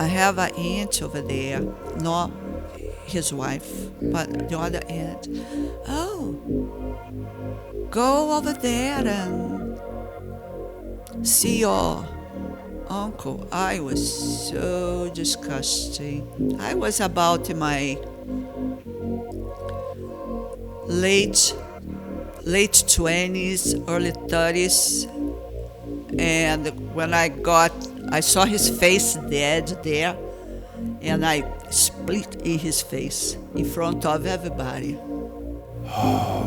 I have an aunt over there, not his wife, but the other aunt. Oh, go over there and see your uncle. I was so disgusting. I was about in my late 20s, early 30s, and when I saw his face dead there, and I split in his face in front of everybody.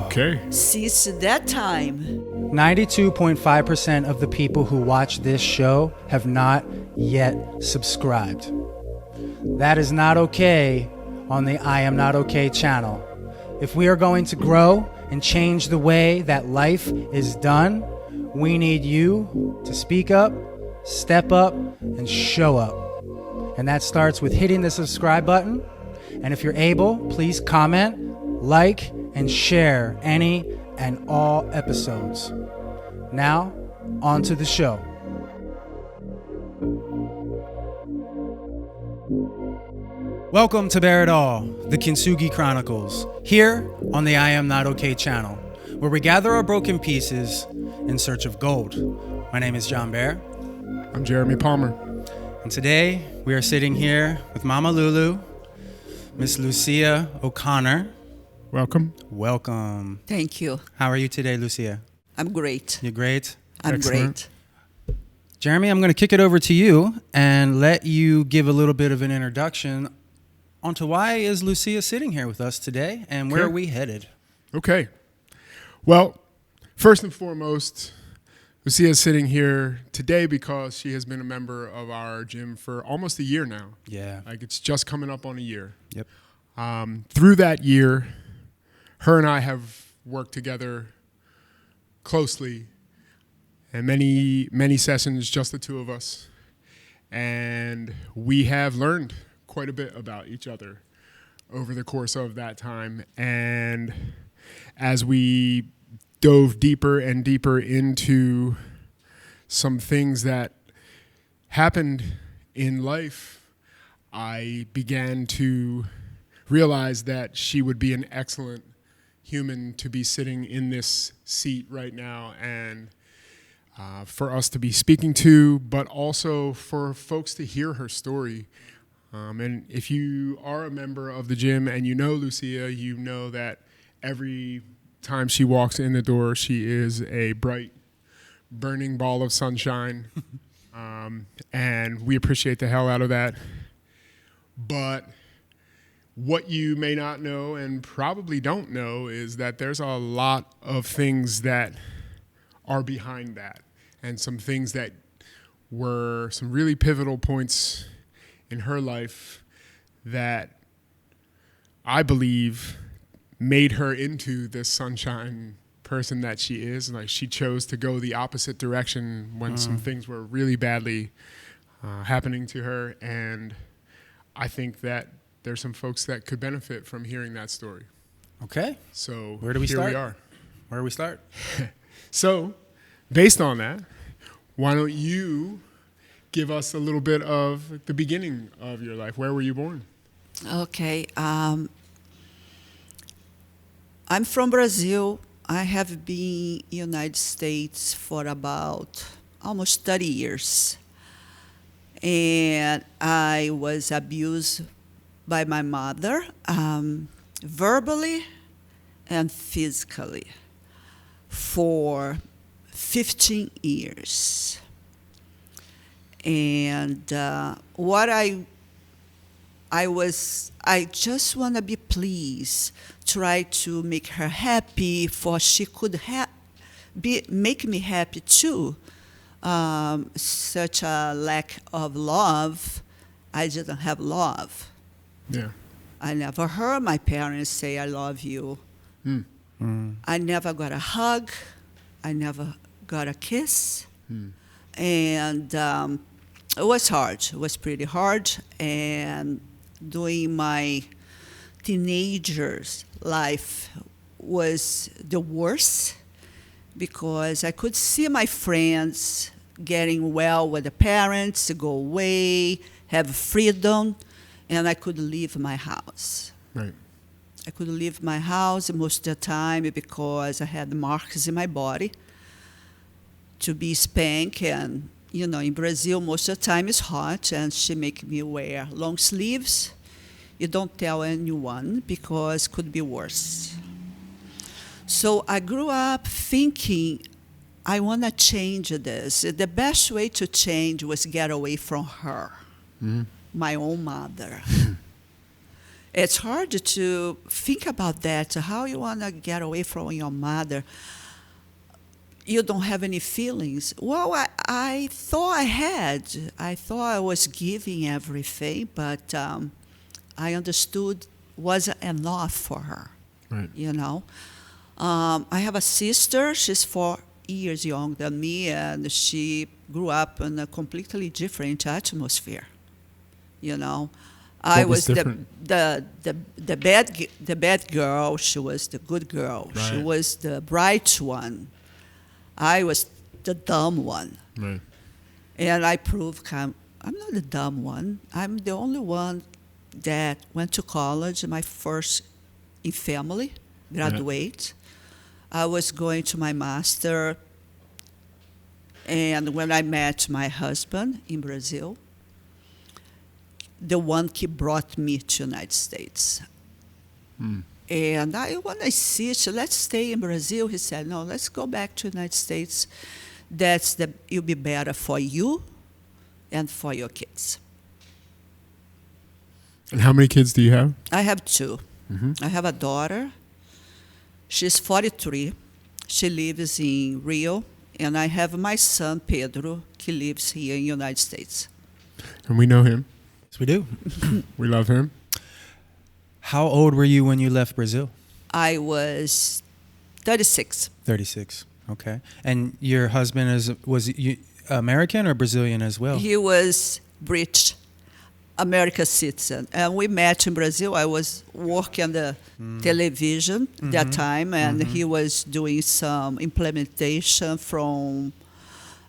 Okay. Since that time, 92.5% of the people who watch this show have not yet subscribed. That is not okay on the I Am Not Okay channel. If we are going to grow and change the way that life is done, we need you to speak up, step up, and show up. And that starts with hitting the subscribe button. And if you're able, please comment, like, and share any and all episodes. Now, on to the show. Welcome to Bear It All, the Kintsugi Chronicles, here on the I Am Not Okay channel, where we gather our broken pieces in search of gold. My name is John Bear. I'm Jeremy Palmer. And today, we are sitting here with Mama Lulu, Miss Lucia O'Connor. Welcome. Welcome. thank you. How are you today, Lucia? I'm great. You're great? I'm Excellent. great. Jeremy, I'm going to kick it over to you and let you give a little bit of an introduction onto why is Lucia sitting here with us today and where Okay. are we headed? Okay. Well, first and foremost, Lucia is sitting here today because she has been a member of our gym for almost a year now. Yeah. Like it's just coming up on a year. Yep. Through that year, her and I have worked together closely and many sessions, just the two of us. And we have learned quite a bit about each other over the course of that time. And as we dove deeper and deeper into some things that happened in life, I began to realize that she would be an excellent human to be sitting in this seat right now and for us to be speaking to, but also for folks to hear her story. And if you are a member of the gym and you know Lucia, you know that every time she walks in the door, she is a bright, burning ball of sunshine. And we appreciate the hell out of that. But what you may not know and probably don't know is that there's a lot of things that are behind that, and some things that were some really pivotal points in her life that I believe made her into this sunshine person that she is. Like, she chose to go the opposite direction when some things were really badly happening to her, and I think that there's some folks that could benefit from hearing that story. Okay. So Where do we here start? we are. Where do we start? So based on that, why don't you give us a little bit of the beginning of your life? Where were you born? Okay. I'm from Brazil. I have been in the United States for about almost 30 years. And I was abused by my mother, verbally and physically, for 15 years. And what I just want to be pleased, try to make her happy, for she could make me happy too. Such a lack of love, I didn't have love. Yeah. I never heard my parents say, I love you. I never got a hug. I never got a kiss. And it was hard. It was pretty hard. And during my teenager's life was the worst, because I could see my friends getting well with the parents, go away, have freedom, and I could leave my house. Right. I could leave my house most of the time because I had marks in my body to be spanked. And, in Brazil, most of the time it's hot, and she make me wear long sleeves. You don't tell anyone because it could be worse. So I grew up thinking, I want to change this. The best way to change was get away from her, my own mother. It's hard to think about that, how you want to get away from your mother. You don't have any feelings. Well, I thought I had. I thought I was giving everything, but I understood wasn't enough for her, Right. I have a sister. She's 4 years younger than me, and she grew up in a completely different atmosphere. I was the bad girl. She was the good girl. Right. She was the bright one. I was the dumb one. Right. And I proved I'm not the dumb one. I'm the only one that went to college, my first in family, graduate. I was going to my master, and when I met my husband in Brazil, the one he brought me to United States. And when I see it, let's stay in Brazil. He said, no, let's go back to United States. It'll be better for you and for your kids. And how many kids do you have? I have 2. I have a daughter. She's 43. She lives in Rio. And I have my son, Pedro. He lives here in the United States. And we know him. Yes, we do. We love him. How old were you when you left Brazil? I was 36. 36. Okay. And your husband was he American or Brazilian as well? He was British, American citizen. And we met in Brazil. I was working on the television that time, and he was doing some implementation from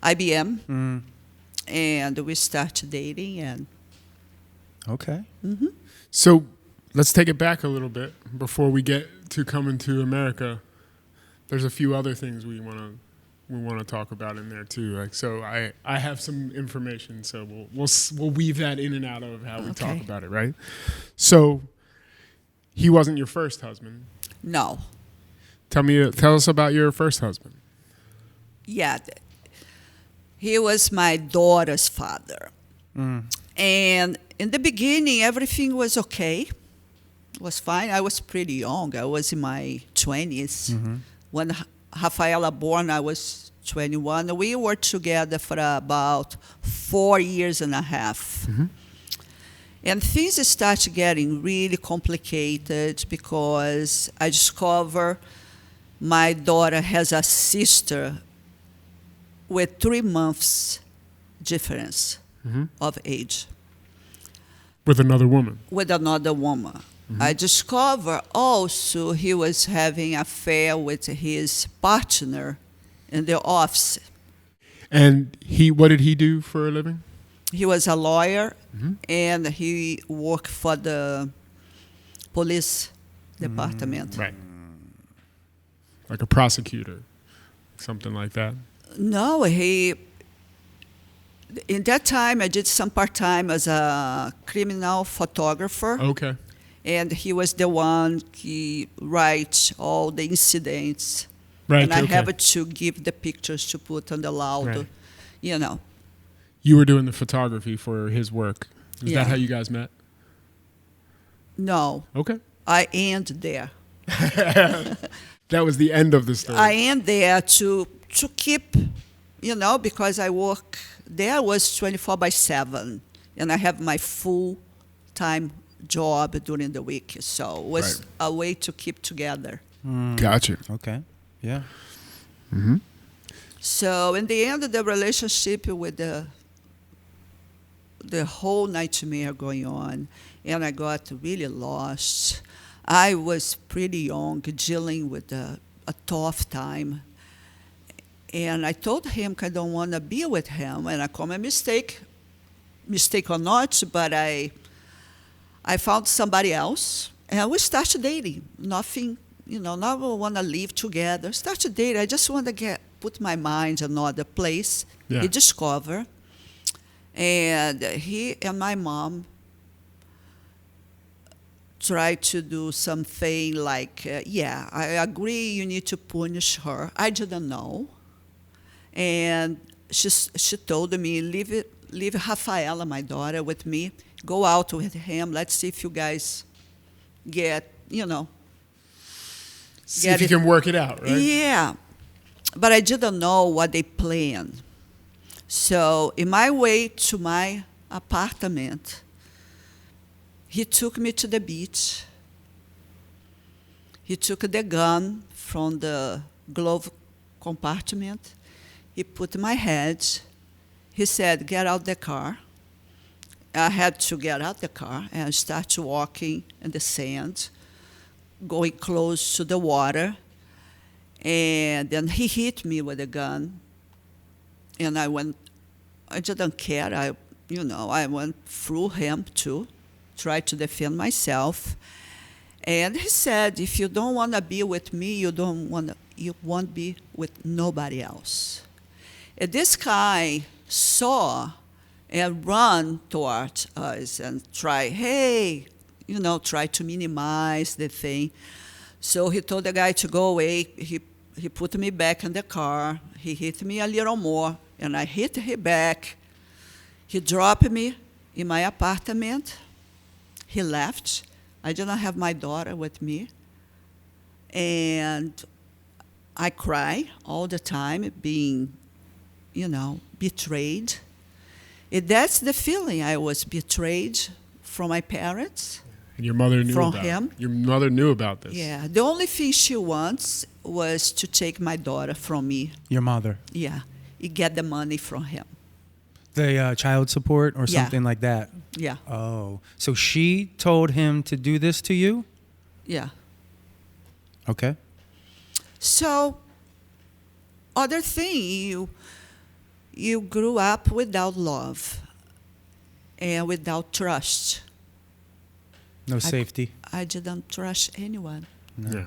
IBM. And we started dating. And Okay. So let's take it back a little bit before we get to coming to America. There's a few other things we want to talk about in there too. Like, so I have some information, so we'll weave that in and out of how we talk about it, right? So he wasn't your first husband. No. Tell us about your first husband. Yeah. He was my daughter's father. And in the beginning, everything was okay. It was fine. I was pretty young. I was in my 20s. When Rafaela born, I was 21. We were together for about 4 years and a half. And things started getting really complicated because I discovered my daughter has a sister with 3 months difference of age. With another woman. With another woman. I discovered also he was having an affair with his partner in the office. And what did he do for a living? He was a lawyer, and he worked for the police department. Right. Like a prosecutor, something like that. No, in that time, I did some part-time as a criminal photographer. Okay. And he was the one he writes all the incidents. Right. And I have to give the pictures to put on the laudo, Right. You were doing the photography for his work. Is that how you guys met? No. Okay. I end there. That was the end of the story. I end there to keep, because I work there was 24/7, and I have my full-time job during the week. So it was a way to keep together. Gotcha. Okay. Yeah. So in the end of the relationship with the whole nightmare going on, and I got really lost. I was pretty young, dealing with a tough time. And I told him I don't want to be with him, and I call my mistake. mistake or not, but I found somebody else, and we started dating. Nothing, never want to live together. Started dating. I just want to put my mind in another place. Yeah. He discovered, and he and my mom tried to do something like, I agree, you need to punish her. I didn't know, and she told me, leave Rafaela, my daughter, with me. Go out with him. Let's see if you guys get, See if you can work it out, right? Yeah. But I didn't know what they planned. So in my way to my apartment, he took me to the beach. He took the gun from the glove compartment. He put my head. He said, get out the car. I had to get out the car and start walking in the sand, going close to the water. And then he hit me with a gun. And I didn't care. I went through him too, tried to defend myself. And he said, if you don't want to be with me, you won't be with nobody else. And this guy saw and run towards us and try to minimize the thing. So he told the guy to go away. He put me back in the car. He hit me a little more, and I hit him back. He dropped me in my apartment. He left. I didn't have my daughter with me. And I cry all the time, being, betrayed. And that's the feeling. I was betrayed from my parents. And your mother knew from about him. Your mother knew about this. Yeah. The only thing she wants was to take my daughter from me. Your mother? Yeah. You get the money from him. The child support or Yeah. something like that? Yeah. Oh. So she told him to do this to you? Yeah. Okay. So, other thing, you grew up without love and without trust. No safety? I didn't trust anyone. No. Yeah.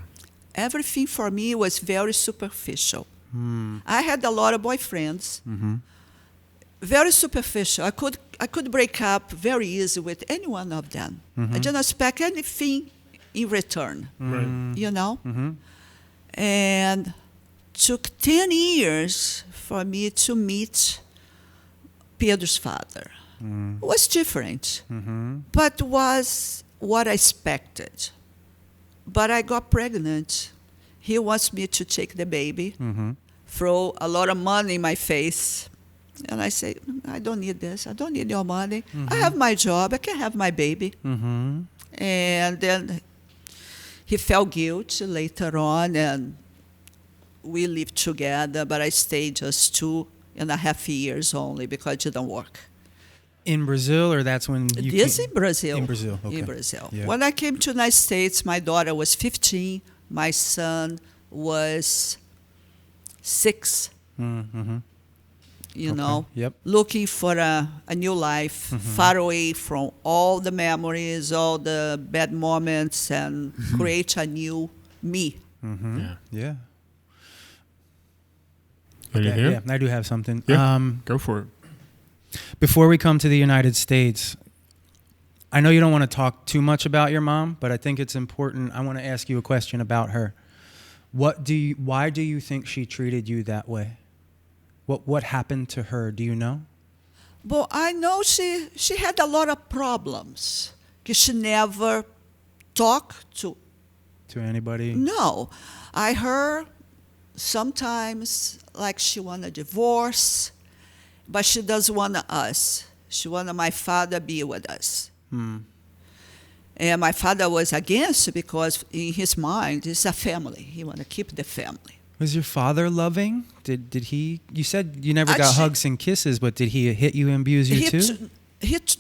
Everything for me was very superficial. I had a lot of boyfriends. Mm-hmm. Very superficial. I could break up very easy with any one of them. Mm-hmm. I didn't expect anything in return. Right. Mm-hmm. And took 10 years for me to meet Pedro's father. It was different, but was what I expected. But I got pregnant. He wants me to take the baby, throw a lot of money in my face. And I say, I don't need this. I don't need your money. I have my job. I can have my baby. And then he felt guilty later on, and we lived together, but I stayed just 2.5 years only because it didn't work. In Brazil, or that's when you This came? in Brazil. In Brazil, okay. In Brazil. Yeah. When I came to the United States, my daughter was 15. My son was 6. Mm-hmm. Yep. Looking for a new life, far away from all the memories, all the bad moments, and create a new me. Mm-hmm. Yeah. Anything? Yeah, I do have something. Yeah. Go for it. Before we come to the United States, I know you don't want to talk too much about your mom, but I think it's important. I want to ask you a question about her. Why do you think she treated you that way? What happened to her? Do you know? Well, I know she had a lot of problems. She never talked to anybody? No. I heard sometimes like she want a divorce, but she doesn't want us. She wanted my father be with us. And my father was against because in his mind, it's a family. He want to keep the family. Was your father loving? Did he? You said you never got hugs and kisses, but did he hit you and abuse you too?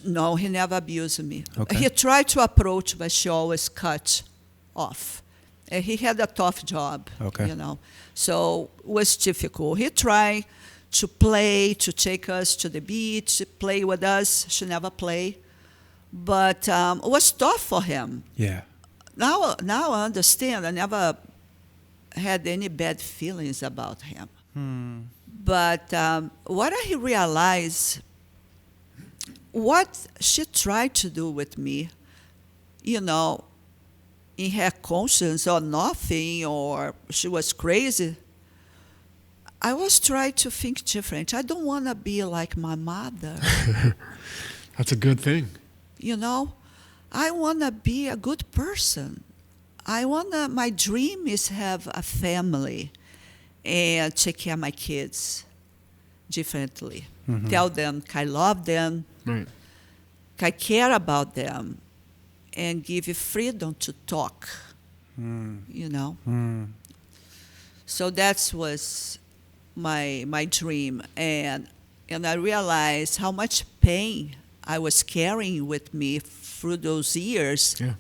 No, he never abused me. Okay. He tried to approach, but she always cut off. And he had a tough job, Okay. So it was difficult. He tried to play, to take us to the beach, play with us. She never played. But it was tough for him. Yeah. Now I understand. I never had any bad feelings about him. But what I realized, what she tried to do with me, in her conscience or nothing, or she was crazy, I was trying to think different. I don't want to be like my mother. That's a good thing. I want to be a good person. My dream is have a family and take care of my kids differently. Tell them I love them, Right. I care about them, and give you freedom to talk, So that was my dream. And I realized how much pain I was carrying with me through those years. Yeah.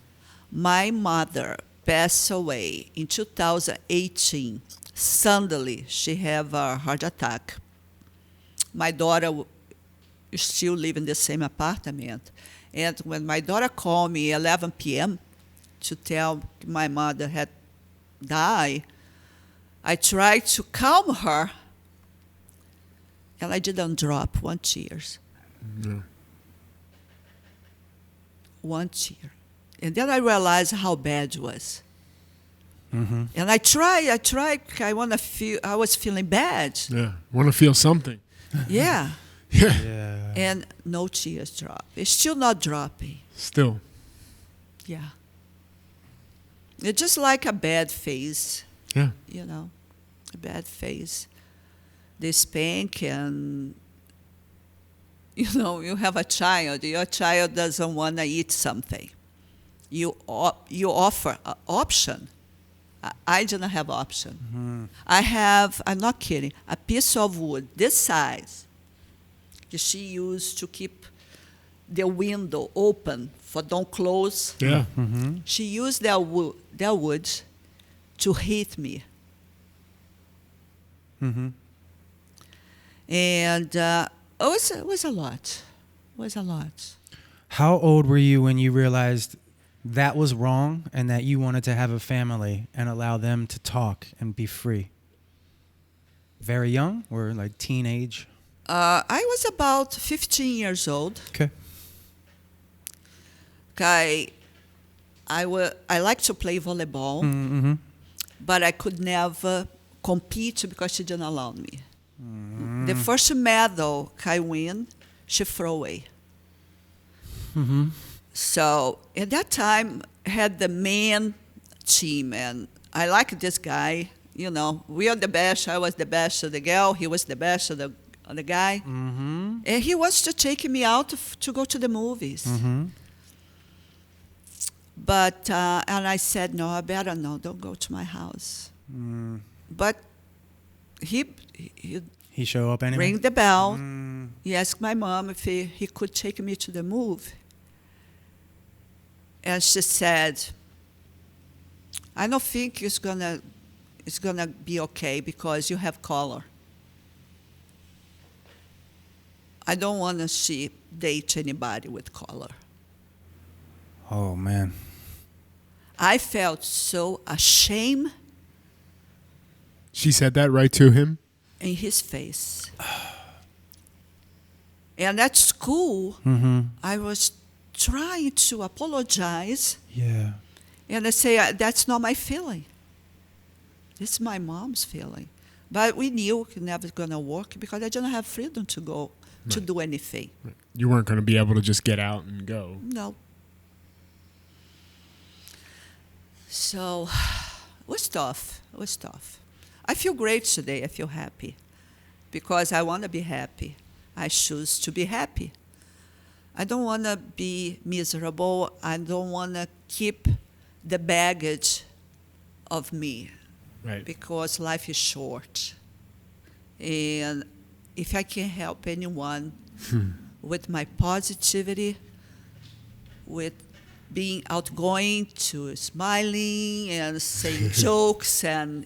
My mother passed away in 2018. Suddenly, she had a heart attack. My daughter still live in the same apartment. And when my daughter called me 11 p.m. to tell my mother had died, I tried to calm her, and I didn't drop one tear. No. One tear. And then I realized how bad it was. And I tried, I was feeling bad. Yeah. Want to feel something. Yeah. Yeah. And no tears drop. It's still not dropping. Still. Yeah. It's just like a bad phase, Yeah. a bad phase. They spank and, you have a child. Your child doesn't want to eat something. You offer an option. I didn't have option. I'm not kidding, a piece of wood this size that she used to keep the window open for don't close. Yeah. She used that wood to hit me. And it was a lot. It was a lot. How old were you when you realized that was wrong and that you wanted to have a family and allow them to talk and be free? Very young or like teenage? I was about 15 years old. Okay. I like to play volleyball, but I could never compete because she didn't allow me. The first medal I win, she threw away. So at that time, I had the men team, and I liked this guy. We are the best. I was the best of the girl. He was the best of the guy. And he wants to take me out to go to the movies. But, and I said, no, I better no, don't go to my house. But he showed up anyway? rang the bell. He asked my mom if he could take me to the movie. And she said, I don't think it's gonna be okay because you have color. I don't want to date anybody with color. Oh, man. I felt so ashamed She said that right to him? in his face. And at school, I was trying to apologize. Yeah. And I say, that's not my feeling. This is my mom's feeling. But we knew it never going to work because I didn't have freedom to go to do anything. Right. You weren't going to be able to just get out and go. No. So it was tough. It was tough. I feel great today. I feel happy because I want to be happy. I choose to be happy. I don't want to be miserable. I don't want to keep the baggage of me. Right. Because life is short. And if I can help anyone with my positivity, with being outgoing to smiling and saying jokes, and,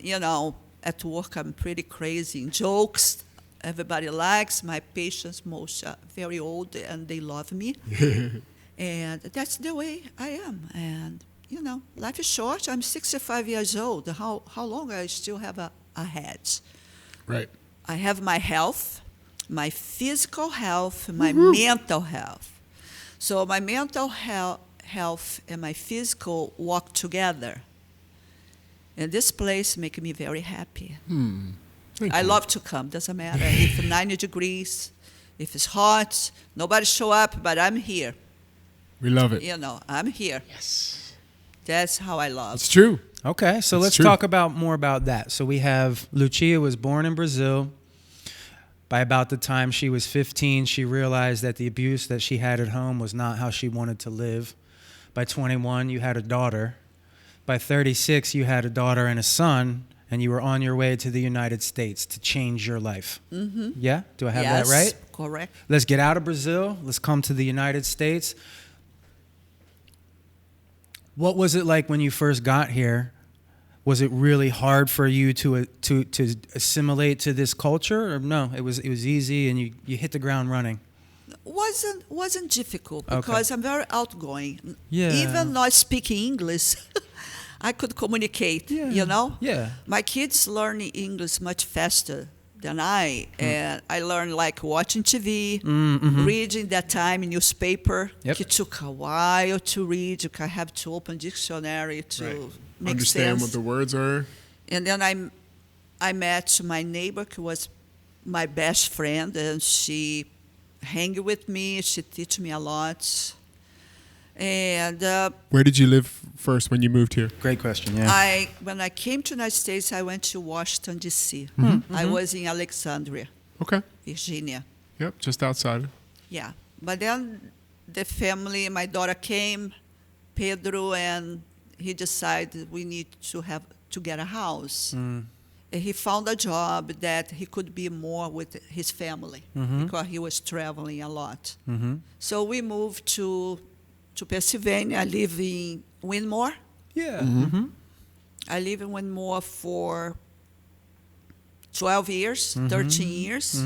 at work I'm pretty crazy in jokes. everybody likes. My patients most are very old and they love me. And that's the way I am. And, life is short. I'm 65 years old. How long I still have ahead? Right. I have my health, my physical health, my mental health. So my mental health and my physical walk together. And this place makes me very happy. I love to come. Doesn't matter if it's 90 degrees, if it's hot. Nobody show up, but I'm here. We love it. I'm here. Yes. That's how I love. It's true. Okay, so let's talk more about that. So we have Lucia was born in Brazil. By about the time she was 15, she realized that the abuse that she had at home was not how she wanted to live. By 21, you had a daughter. By 36, you had a daughter and a son, and you were on your way to the United States to change your life. Mm-hmm. Yeah? Do I have that right? Correct. Let's get out of Brazil. Let's come to the United States. What was it like when you first got here? Was it really hard for you to assimilate to this culture, or no? It was easy, and you hit the ground running. Wasn't difficult because I'm very outgoing. Yeah. Even not speaking English, I could communicate. Yeah. Yeah. My kids learn English much faster than I, and I learned like watching TV, reading that time newspaper. Yep. It took a while to read. I have to open dictionary to make understand sense. what the words are. And then I met my neighbor who was my best friend, and she hang with me. She teach me a lot. And where did you live first when you moved here? Great question. Yeah. When I came to the United States, I went to Washington, D.C. I was in Alexandria, Okay. Virginia. Yep, just outside. Yeah. But then the family, my daughter came, Pedro, and he decided we need to get a house. And he found a job that he could be more with his family because he was traveling a lot. So we moved to Pennsylvania. I live in Winmore. Yeah. I lived in Winmore for 12 years, 13 years.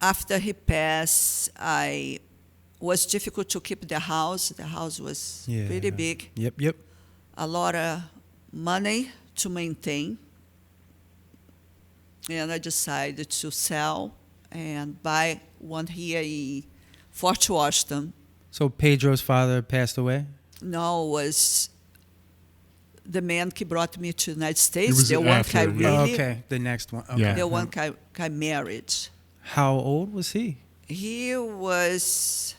After he passed, it was difficult to keep the house. The house was pretty big. Yep. A lot of money to maintain. And I decided to sell and buy one here in Fort Washington. So Pedro's father passed away? No, was the man who brought me to the United States. It was the one after, I yeah. really, okay, the next one. Okay. Yeah. the one I married. How old was he? He was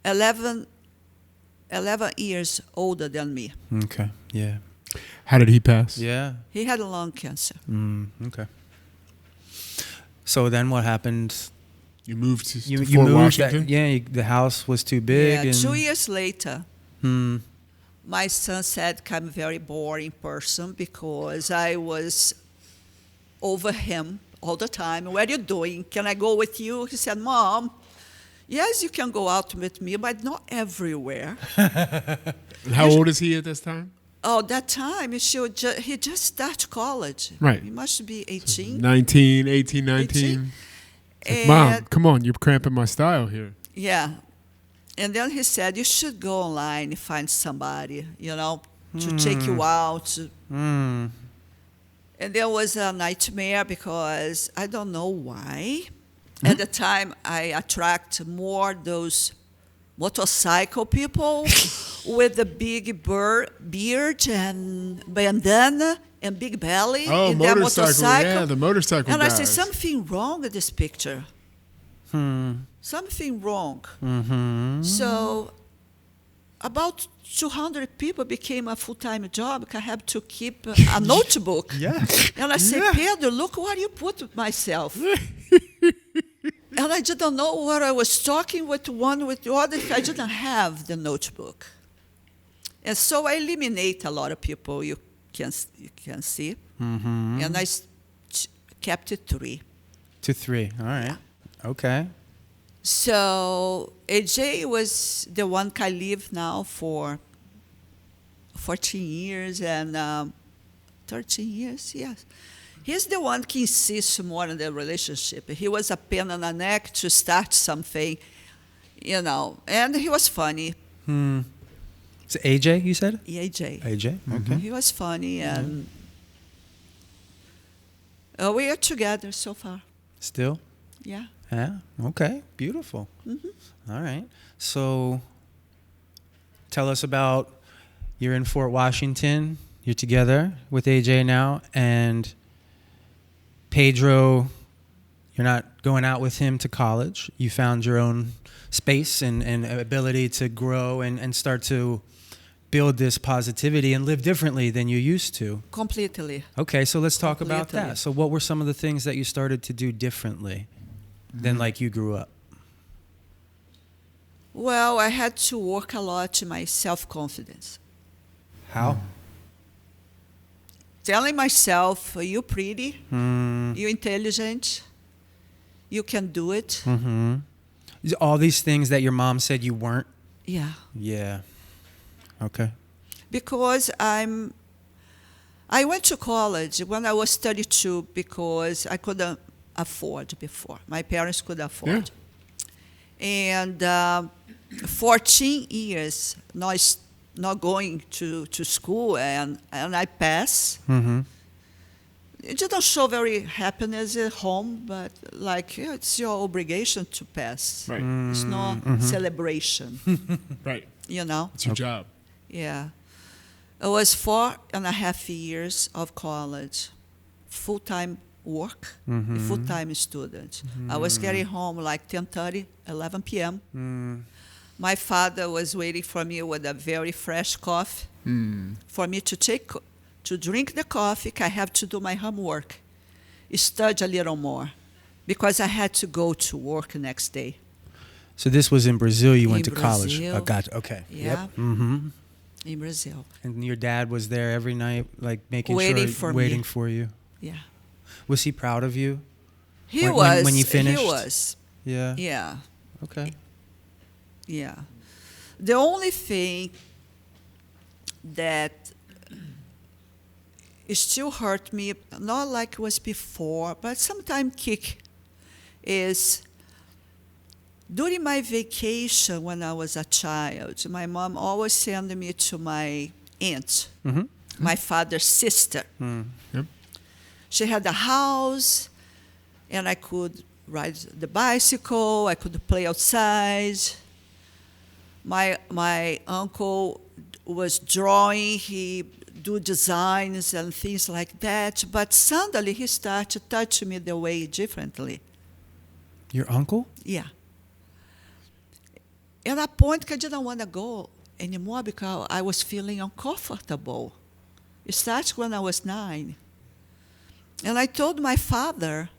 11 years older than me. Okay, yeah. How did he pass? Yeah. He had lung cancer. Okay. So then what happened? You moved to You Fort moved. Washington? The house was too big. Yeah, and 2 years later, my son said I'm a very boring person because I was over him all the time. What are you doing? Can I go with you? He said, Mom, yes, you can go out with me, but not everywhere. And how old is he at this time? Oh, that time, he just started college. Right. He must be 18. 19, 18, 19. Like, Mom, come on, you're cramping my style here. Yeah. And then he said, you should go online and find somebody, to take you out. And there was a nightmare because I don't know why. At the time, I attract more those motorcycle people with the big beard and bandana and big belly in their motorcycle. Yeah, the motorcycle And guys. I said, something wrong with this picture. Something wrong. So about 200 people became a full-time job. I have to keep a notebook. Yeah. And I said, Pedro, look what you put myself. And I didn't know what I was talking with one with the other if I didn't have the notebook. And so I eliminate a lot of people you can see. And I kept it 3. To 3, all right. Yeah. Okay. So AJ was the one I live now for 14 years and 13 years, yes. He's the one who insists more on the relationship. He was a pain in the neck to start something, and he was funny. Is it AJ, you said? AJ. AJ, okay. He was funny, and we are together so far. Still? Yeah. Yeah, okay, beautiful. All right. So tell us about, you're in Fort Washington, you're together with AJ now, and Pedro, you're not going out with him to college. You found your own space and ability to grow and start to build this positivity and live differently than you used to. Completely. Okay, so let's talk about Completely. that. So what were some of the things that you started to do differently than like you grew up? Well, I had to work a lot in my self-confidence. How? Telling myself, you're pretty, you're intelligent, you can do it. All these things that your mom said you weren't? Yeah. Yeah. Okay. Because I went to college when I was 32 because I couldn't afford before. My parents could afford. And 14 years not going to school, and I passed. It didn't show very happiness at home, but it's your obligation to pass. Right. It's not celebration. Right. It's your job. Yeah. It was 4.5 years of college, full-time work, a full-time student. I was getting home like 10:30, 11 p.m. My father was waiting for me with a very fresh coffee for me to drink the coffee. I have to do my homework, study a little more, because I had to go to work next day. So this was in Brazil, you went to Brazil. college. Oh, gotcha. Okay. Yeah. Yep. In Brazil. And your dad was there every night, like Waiting for me. waiting for you. Yeah. Was he proud of you? He When- was. when you finished? He was. Yeah. Yeah. Okay. Yeah. The only thing that it still hurt me, not like it was before, but sometimes kick, is during my vacation when I was a child, my mom always sent me to my aunt, my father's sister. Yep. She had a house, and I could ride the bicycle, I could play outside. My uncle was drawing, he do designs and things like that, but suddenly he started touching me the way differently. Your uncle? Yeah. At a point, I didn't want to go anymore because I was feeling uncomfortable. It started when I was 9. And I told my father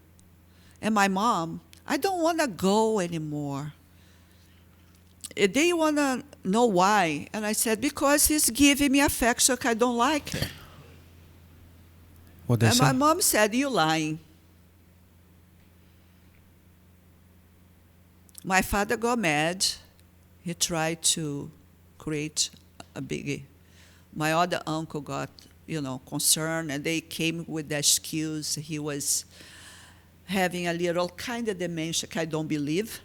and my mom, I don't want to go anymore. They want to know why. And I said, because he's giving me affection I don't like it. What they And say? my mom said, you're lying. My father got mad. He tried to create a biggie. My other uncle got, concerned, and they came with the excuse he was having a little kind of dementia. I don't believe.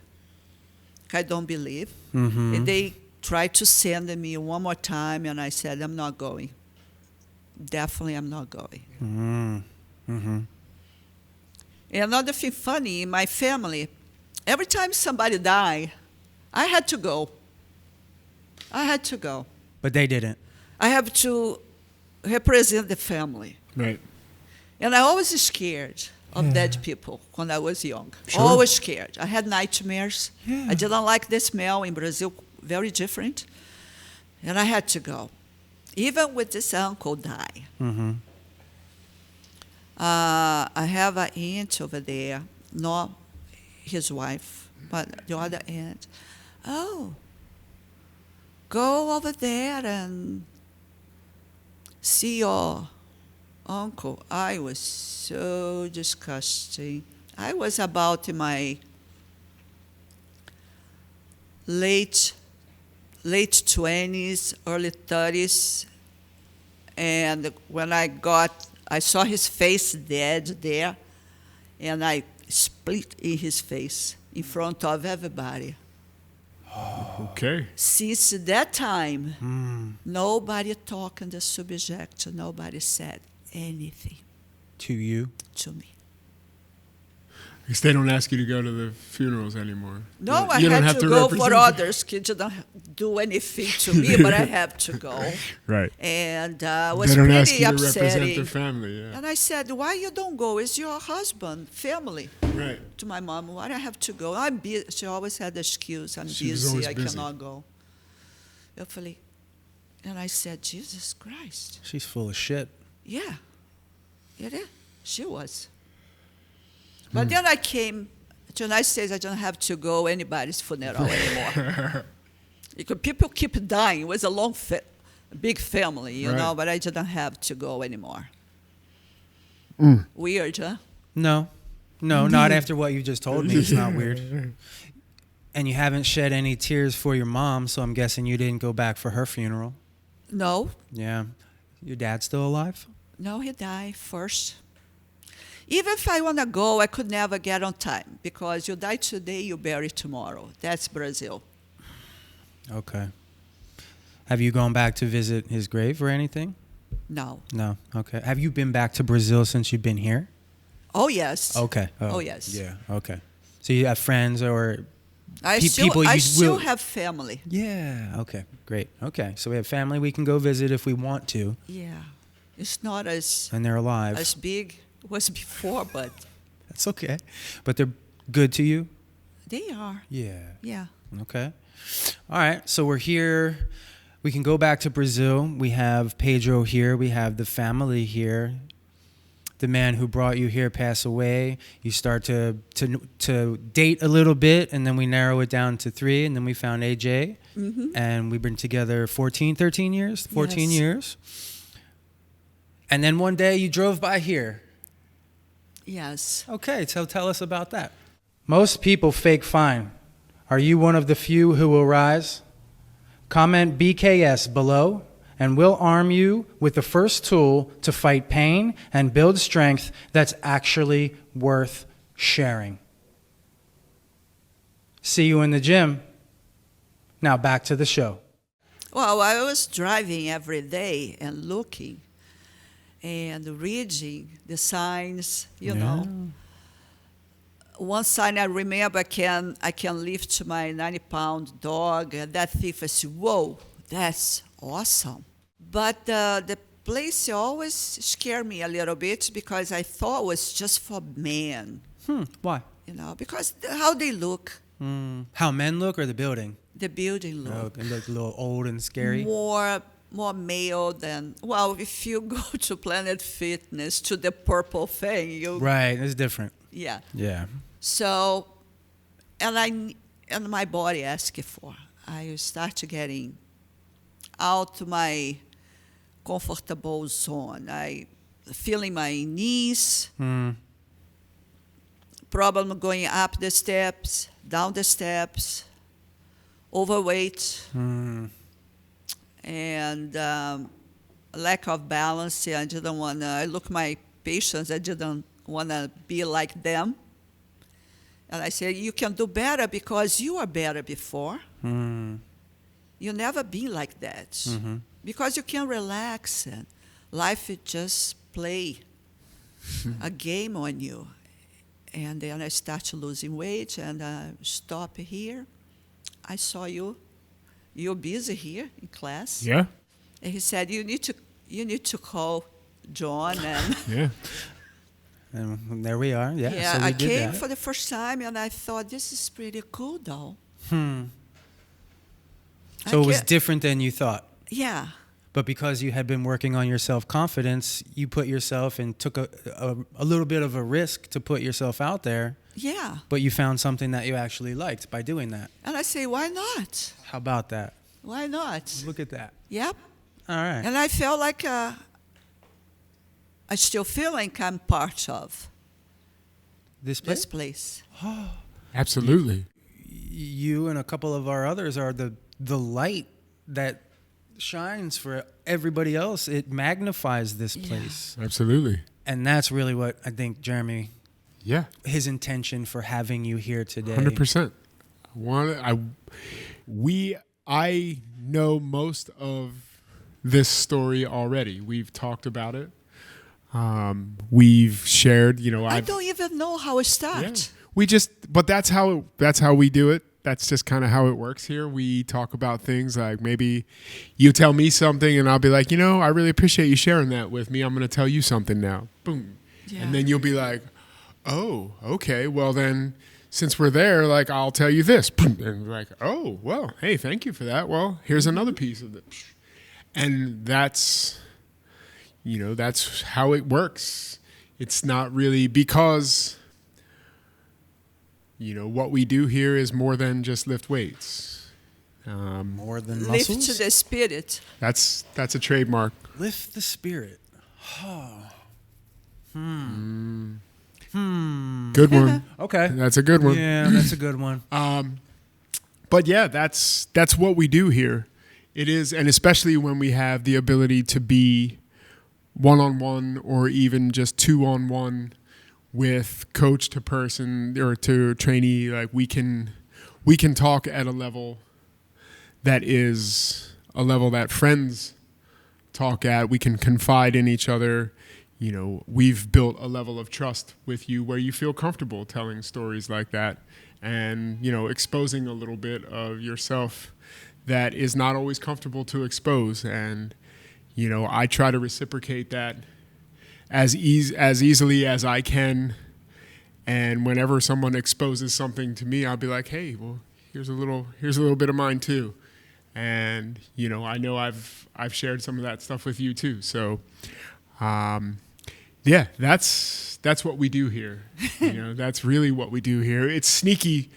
And they tried to send me one more time, and I said, I'm not going. Definitely, I'm not going. And another thing funny, in my family, every time somebody died, I had to go. But they didn't. I have to represent the family. Right. And I always scared of dead people when I was young. Sure. Always scared. I had nightmares. Yeah. I didn't like the smell in Brazil, very different. And I had to go. Even with this uncle die. I have an aunt over there, not his wife, but the other aunt. Oh, go over there and see your uncle. I was so disgusting. I was about in my late 20s, early 30s, and when I got I saw his face dead there, and I split in his face in front of everybody. Okay. Since that time, nobody talked on the subject. Nobody said anything To you? to me. Because they don't ask you to go to the funerals anymore. No, You don't I had have to go represent for them. others. Kids didn't do anything to me, but I have to go. Right. And They was don't ask pretty you to represent upsetting. their family. Yeah. And I said, why you don't go? It's your husband, family. Right. To my mom, why do I have to go? I'm busy. She always had the excuse, I'm She was busy, always I busy. cannot go. Eu falei, and I said, Jesus Christ. She's full of shit. Yeah, it is. She was. But then I came to the United States. I don't have to go anybody's funeral anymore. Because people keep dying. It was a big family, you Right. know, but I didn't have to go anymore. Weird, huh? No, not after what you just told me. It's not weird. And you haven't shed any tears for your mom, so I'm guessing you didn't go back for her funeral. No, Yeah. Your dad's still alive? no, he died first. Even if I want to go, I could never get on time because you die today, you bury tomorrow. That's Brazil. Okay. Have you gone back to visit his grave or anything? No. No. Okay. Have you been back to Brazil since you've been here? Oh, yes. Okay. Oh, yes. Yeah. Okay. So you have friends or I people you still will- have family. Yeah. Okay. Great. Okay. So we have family we can go visit if we want to, Yeah. It's not as and they're alive. big was before, but That's okay. But they're good to you? they are. Yeah. Yeah. Okay. All right. So we're here. We can go back to Brazil. We have Pedro here. We have the family here. The man who brought you here passed away. You start to date a little bit, and then we narrow it down to 3, and then we found AJ. And we've been together 13 years? 14 Yes. years. And then one day you drove by here. Yes. Okay, so tell us about that. Most people fake fine. Are you one of the few who will rise? Comment BKS below, and we'll arm you with the first tool to fight pain and build strength that's actually worth sharing. See you in the gym. Now back to the show. Well, I was driving every day and looking and reading the signs, you know. One sign I remember, I can lift my 90-pound dog, and that thief, I said, whoa, that's awesome. But the place always scared me a little bit because I thought it was just for men, Why? you know, because how they look, How men look or the building? the building Oh, look. they look a little old and scary. More male than, well, if you go to Planet Fitness, to the purple thing, you, Right, it's different. yeah. Yeah. So, and my body asked for. I start getting out to my comfortable zone. I feeling my knees, problem going up the steps, down the steps, overweight, and lack of balance. I didn't want to, I look my patients, I didn't want to be like them. And I said, you can do better because you are better before. You never been like that. Because you can relax and life is just play a game on you. And then I start losing weight and I stop here. I saw you. You're busy here in class. Yeah. And he said, you need to call John and Yeah. And there we are. Yeah. yeah, so we I did came that. for the first time and I thought this is pretty cool though. So it was different than you thought. Yeah. But because you had been working on your self-confidence, you put yourself and took a little bit of a risk to put yourself out there. Yeah. But you found something that you actually liked by doing that. And I say, why not? How about that? Why not? Look at that. Yep. All right. And I felt like I still feel like I'm part of This place? this place. Absolutely. You and a couple of our others are the light that shines for everybody else. It magnifies this place. Absolutely. And that's really what I think, Jeremy, Yeah, his intention for having you here today. 100%. I know most of this story already. We've talked about it. We've shared, I don't even know how it starts. Yeah. But that's how we do it. That's just kind of how it works here. We talk about things like maybe you tell me something and I'll be like, I really appreciate you sharing that with me. I'm going to tell you something now. Boom. Yeah. And then you'll be like, oh, okay. Well, then since we're there, like, I'll tell you this. Boom. And like, oh, well, hey, thank you for that. Well, here's another piece of it. And that's how it works. It's not really because, what we do here is more than just lift weights. More than Lift muscles? the spirit. That's a trademark. Lift the spirit. Good one. Okay. That's a good one. Yeah, that's a good one. But yeah, that's what we do here. It is, and especially when we have the ability to be one-on-one or even just two-on-one with coach to person or to trainee, like we can talk at a level that is a level that friends talk at. We can confide in each other. We've built a level of trust with you where you feel comfortable telling stories like that and, exposing a little bit of yourself that is not always comfortable to expose. And, I try to reciprocate that as easily as I can. And whenever someone exposes something to me, I'll be like, hey, well, here's a little bit of mine too. And, I know I've shared some of that stuff with you too. So, yeah, that's what we do here. That's really what we do here. It's sneaky.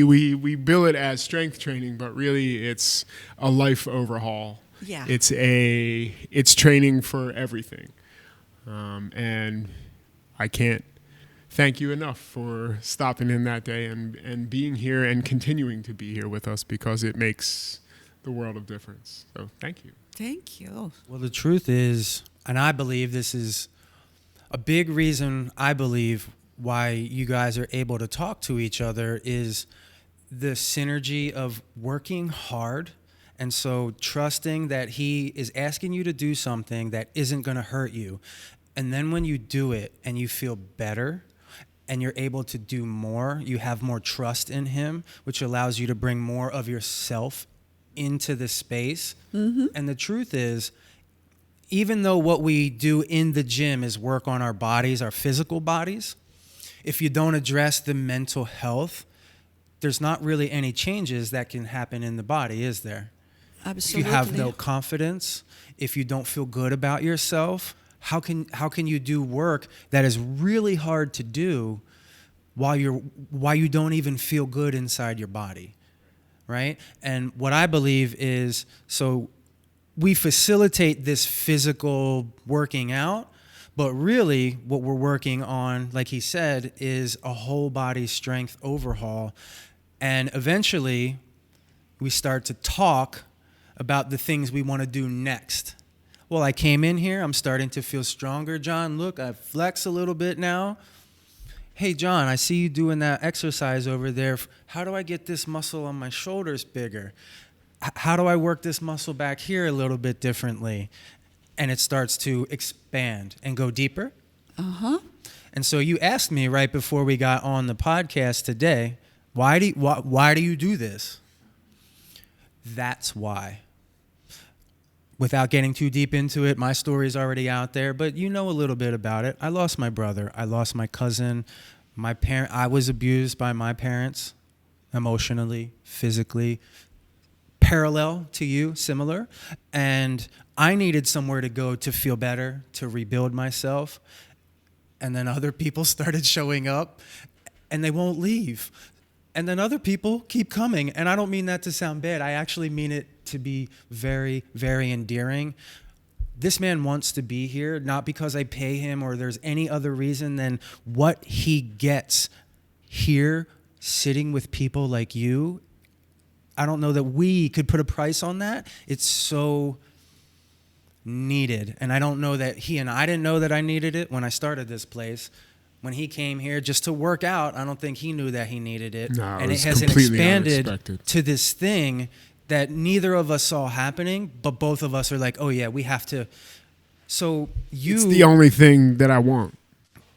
We bill it as strength training, but really it's a life overhaul. Yeah. It's training for everything. And I can't thank you enough for stopping in that day and being here and continuing to be here with us, because it makes the world of difference. So thank you. Thank you. Well, the truth is, and I believe this is a big reason, why you guys are able to talk to each other, is the synergy of working hard. And so trusting that he is asking you to do something that isn't going to hurt you. And then when you do it and you feel better and you're able to do more, you have more trust in him, which allows you to bring more of yourself into the space. Mm-hmm. And the truth is, even though what we do in the gym is work on our bodies, our physical bodies, if you don't address the mental health, there's not really any changes that can happen in the body, is there? Absolutely. If you have no confidence, if you don't feel good about yourself, how can you do work that is really hard to do while you don't even feel good inside your body, right? And what I believe is, so we facilitate this physical working out, but really what we're working on, like he said, is a whole body strength overhaul. And eventually we start to talk about the things we want to do next. Well, I came in here, I'm starting to feel stronger, John. Look, I flex a little bit now. Hey, John, I see you doing that exercise over there. How do I get this muscle on my shoulders bigger? How do I work this muscle back here a little bit differently? And it starts to expand and go deeper. Uh-huh. And so you asked me right before we got on the podcast today, why do you do this? That's why. Without getting too deep into it, my story is already out there, but you know a little bit about it. I lost my brother. I lost my cousin. I was abused by my parents emotionally, physically, parallel to you, similar. And I needed somewhere to go to feel better, to rebuild myself. And then other people started showing up, and they won't leave. And then other people keep coming. And I don't mean that to sound bad. I actually mean it to be very, very endearing. This man wants to be here, not because I pay him or there's any other reason than what he gets here sitting with people like you. I don't know that we could put a price on that. It's so needed. And I don't know that he and I didn't know that I needed it when I started this place. When he came here just to work out, I don't think he knew that he needed it. No, and it it hasn't completely expanded unexpected. to this thing that neither of us saw happening, but both of us are like, oh yeah, we have to. So It's the only thing that I want.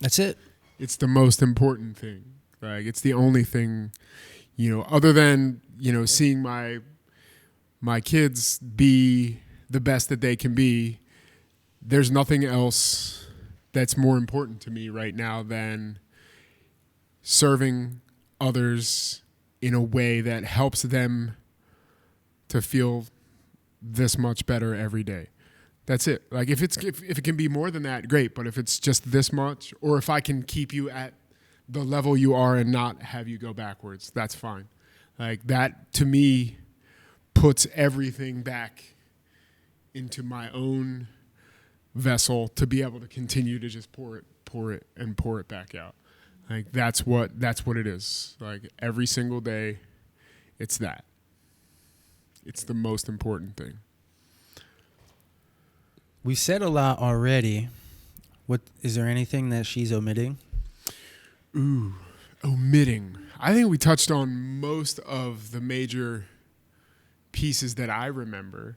That's it. It's the most important thing. Like, it's the only thing, other than, seeing my kids be the best that they can be. There's nothing else that's more important to me right now than serving others in a way that helps them to feel this much better every day. That's it. Like, if it can be more than that, great. But if it's just this much, or if I can keep you at the level you are and not have you go backwards, that's fine. Like, that to me puts everything back into my own vessel to be able to continue to just pour it back out. Like, that's what it is. Like, every single day, it's that. It's the most important thing. We said a lot already. What is there anything that she's omitting? Ooh, omitting. I think we touched on most of the major pieces that I remember.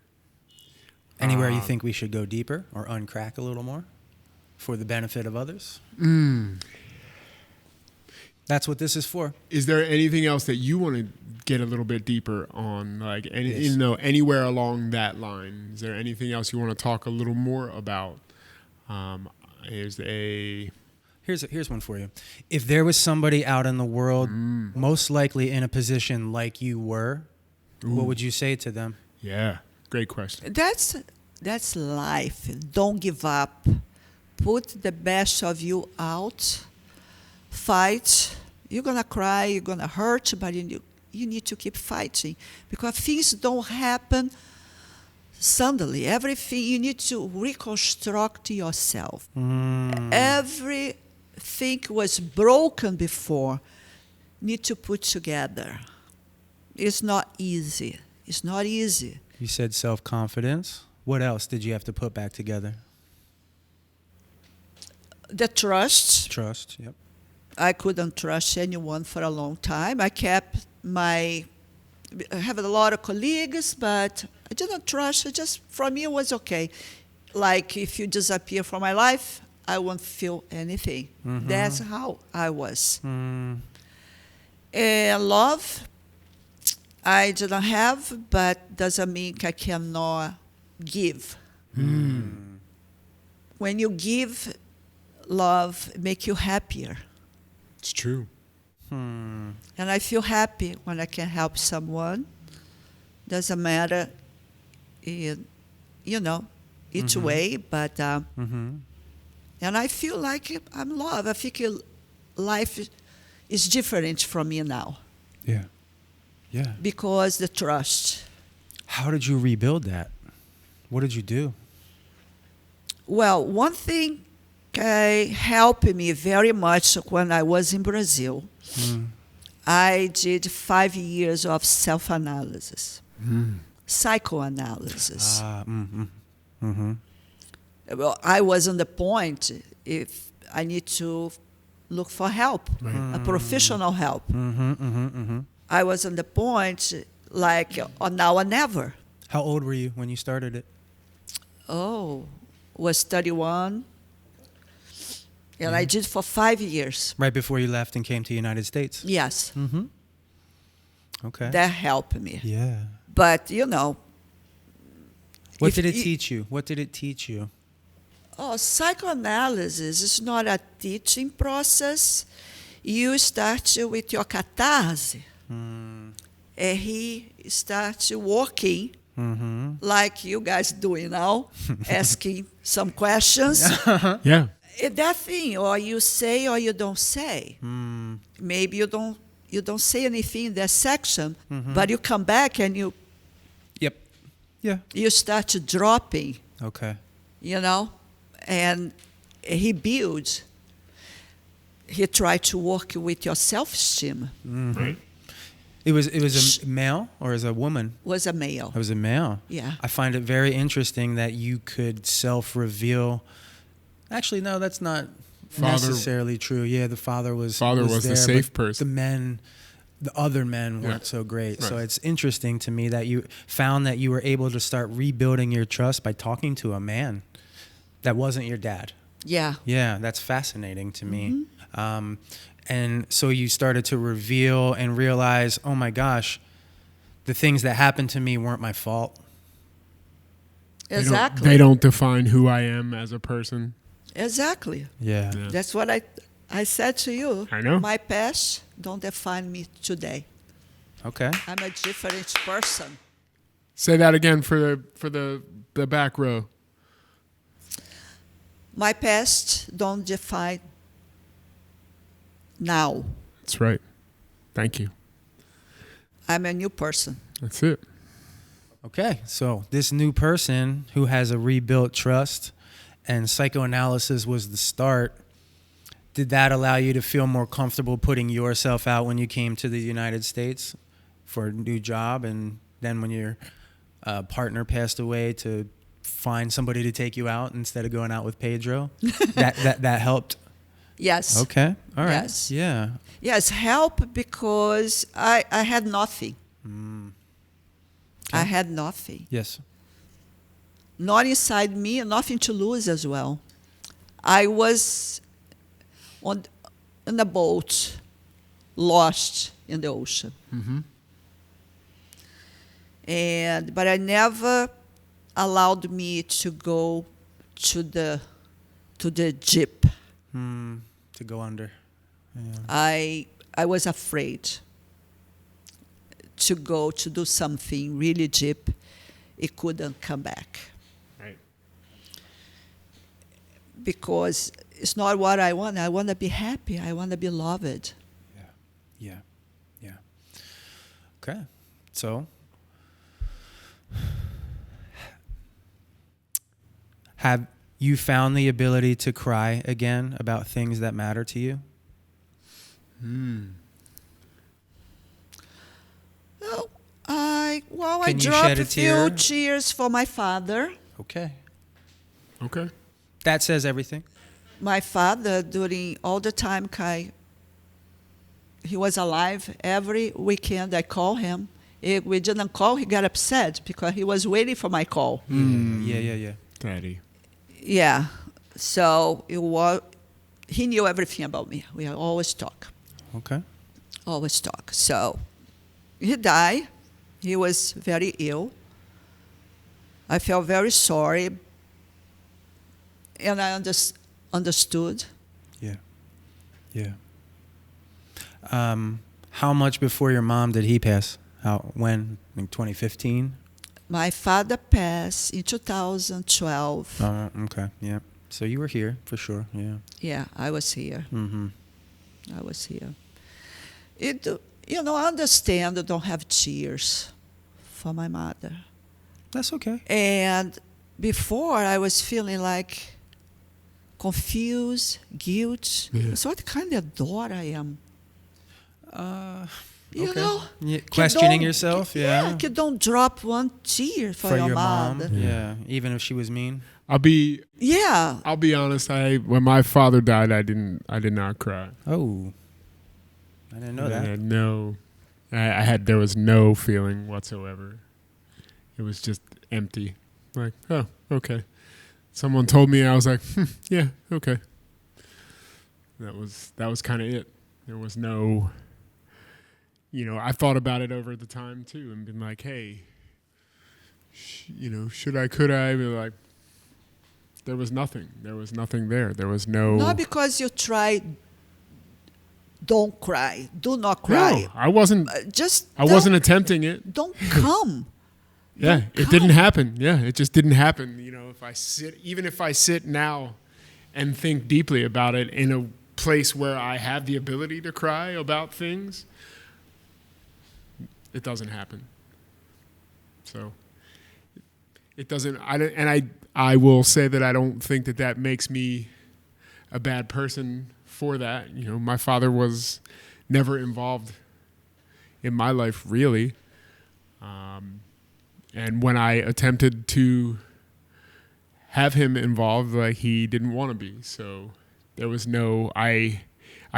Anywhere you think we should go deeper or uncrack a little more for the benefit of others? That's what this is for. Is there anything else that you want to get a little bit deeper on? Like, Yes. anywhere along that line? Is there anything else you want to talk a little more about? Here's one for you. If there was somebody out in the world, most likely in a position like you were, what would you say to them? Yeah, great question. That's life. Don't give up. Put the best of you out. Fight. You're gonna cry. You're gonna hurt, but you need to keep fighting, because things don't happen suddenly. Everything you need to reconstruct yourself. Everything was broken before. Need to put together. It's not easy. It's not easy. You said self-confidence. What else did you have to put back together? The trust. Trust, yep. I couldn't trust anyone for a long time. I have a lot of colleagues, but I didn't trust. For me, it was okay. Like, if you disappear from my life, I won't feel anything. That's how I was. And love, I didn't have, but doesn't mean I cannot give. When you give, love make you happier. It's true. And I feel happy when I can help someone. Doesn't matter in, each way, but and I feel like I'm loved. I think life is different from me now. Yeah. Because the trust. How did you rebuild that? What did you do? Well, one thing helped me very much when I was in Brazil. I did 5 years of self-analysis, psychoanalysis. Well, I was on the point if I need to look for help, a professional help. I was on the point like, now or never. How old were you when you started it? Was 31. And I did for 5 years. Right before you left and came to the United States? Yes. Okay. That helped me. Yeah. But, What did it teach you? What did it teach you? Psychoanalysis is not a teaching process. You start with your catarsis. And he starts working like you guys doing now, asking some questions. Yeah. That thing, or you say or you don't say. Maybe you don't say anything in that section, but you come back and you start dropping. Okay. And he builds. He tried to work with your self-esteem. Right. It was a male or as a woman? Was a male. It was a male. Yeah. I find it very interesting that you could self-reveal. Actually, no, that's not necessarily true. Yeah, the father was the there, safe but person. The other men weren't so great. Right. So it's interesting to me that you found that you were able to start rebuilding your trust by talking to a man that wasn't your dad. Yeah. Yeah, that's fascinating to me. And so you started to reveal and realize, oh my gosh, the things that happened to me weren't my fault. Exactly. They don't define who I am as a person. Exactly. Yeah. That's what I said to you. I know. My past don't define me today. Okay. I'm a different person. Say that again for the back row. My past don't define now. That's right. Thank you. I'm a new person. That's it. Okay. So this new person who has a rebuilt trust, and psychoanalysis was the start. Did that allow you to feel more comfortable putting yourself out when you came to the United States for a new job, and then when your partner passed away, to find somebody to take you out instead of going out with Pedro? that helped? Yes. Okay. All right. Yes. Yeah. Yes, help because I had nothing. I had nothing. Yes. Not inside me, nothing to lose as well. I was on a boat, lost in the ocean. But I never allowed me to go to the deep. To go under. Yeah. I was afraid to go to do something really deep. It couldn't come back. Right. Because it's not what I want. I want to be happy. I want to be loved. Yeah. Okay. So, have you found the ability to cry again about things that matter to you? Oh, I Can you dropped shed a a few tear? tears for my father. Okay. Okay. That says everything. My father, during all the time he was alive, every weekend I call him. If we didn't call, he got upset because he was waiting for my call. Yeah. Daddy. Yeah. So he knew everything about me. We always talk. Okay. Always talk. So he died. He was very ill. I felt very sorry. And I understood. Yeah. How much before your mom did he pass? When? In 2015? My father passed in 2012. Okay. Yeah. So you were here for sure. Yeah. Yeah, I was here. Mm-hmm. I was here. I understand I don't have tears for my mother. That's okay. And before I was feeling like confused, guilt. Yeah. So what kind of daughter I am? You Okay. know? Yeah, questioning yourself, yeah. You don't drop one tear for your mom. mother. Yeah. Even if she was mean. I'll be Yeah. honest. When my father died, I did not cry. Oh. I didn't know that. There was no feeling whatsoever. It was just empty. Like, oh, okay. Someone told me, I was like, yeah, okay. That was kind of it. There was no, I thought about it over the time too, and been like, hey, could I? Be like, there was nothing. There was nothing there. There was no. Not because you tried. Don't cry. Do not cry. No, I wasn't. I wasn't attempting it. Don't come. Yeah, it didn't happen. Yeah, it just didn't happen. If I sit now and think deeply about it in a place where I have the ability to cry about things, it doesn't happen. So it doesn't. I will say that I don't think that makes me a bad person for that. My father was never involved in my life, really. And when I attempted to have him involved, like, he didn't want to be. So there was no, I